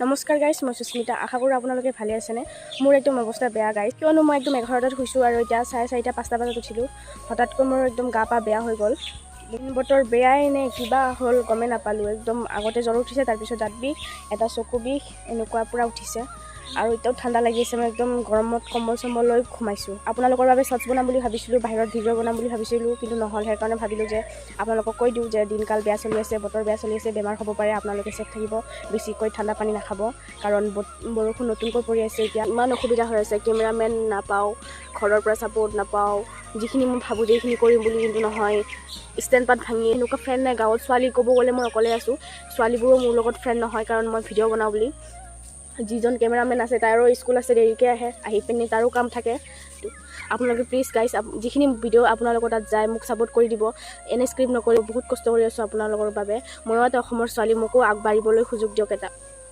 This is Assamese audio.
নমস্কাৰ গাইজ, মই সুস্মিতা। আশা কৰোঁ আপোনালোকে ভালে আছেনে। মোৰ একদম অৱস্থা বেয়া গাইজ, কিয়নো মই একদম 11টাত শুইছোঁ আৰু এতিয়া 4:30-5টা বজাত উঠিলোঁ। হঠাৎকৈ মোৰ একদম গা পা বেয়া হৈ গ'ল। বতৰ বেয়াই নে কিবা হ'ল গমেই নাপালোঁ। একদম আগতে জ্বৰ উঠিছে, তাৰপিছত দাঁত বিষ, এটা চকু বিষ, এনেকুৱা পূৰা উঠিছে। আৰু এতিয়াও ঠাণ্ডা লাগি আছে। মই একদম গৰমত কম্বল চম্বল লৈ ঘুমাইছোঁ। আপোনালোকৰ বাবে চৰ্টছ বনাম বুলি ভাবিছিলোঁ, বাহিৰত ভিডিঅ' বনাম বুলি ভাবিছিলোঁ, কিন্তু নহ'ল। সেইকাৰণে ভাবিলোঁ যে আপোনালোকক কৈ দিওঁ যে দিনকাল বেয়া চলি আছে, বতৰ বেয়া চলি আছে, বেমাৰ হ'ব পাৰে। আপোনালোকে চেফ থাকিব, বেছিকৈ ঠাণ্ডা পানী নাখাব, কাৰণ বৰষুণ নতুনকৈ পৰি আছে। এতিয়া ইমান অসুবিধা হৈ আছে, কেমেৰামেন নাপাওঁ, ঘৰৰ পৰা ছাপৰ্ট নাপাওঁ। যিখিনি মই ভাবোঁ যে এইখিনি কৰিম বুলি, কিন্তু নহয়। ষ্টেণ্ড পাত ভাঙি এনেকুৱা ফ্ৰেণ্ড নাই গাঁৱত। ছোৱালী ক'ব গ'লে মই অকলে আছোঁ। ছোৱালীবোৰো মোৰ লগত ফ্ৰেণ্ড নহয়, কাৰণ মই ভিডিঅ' বনাওঁ বুলি। যিজন কেমেৰামেন আছে তাৰো স্কুল আছে, দেৰিকৈ আহি পিনি তাৰো কাম থাকে। আপোনালোকে প্লিজ গাইজ, যিখিনি ভিডিঅ' আপোনালোকৰ তাত যায় মোক ছাপৰ্ট কৰি দিব। এনে স্ক্ৰিপ্ট নকৰি বহুত কষ্ট কৰি আছোঁ আপোনালোকৰ বাবে। ময়ো এটা অসমৰ ছোৱালী, মোকো আগবাঢ়িবলৈ সুযোগ দিয়ক এটা।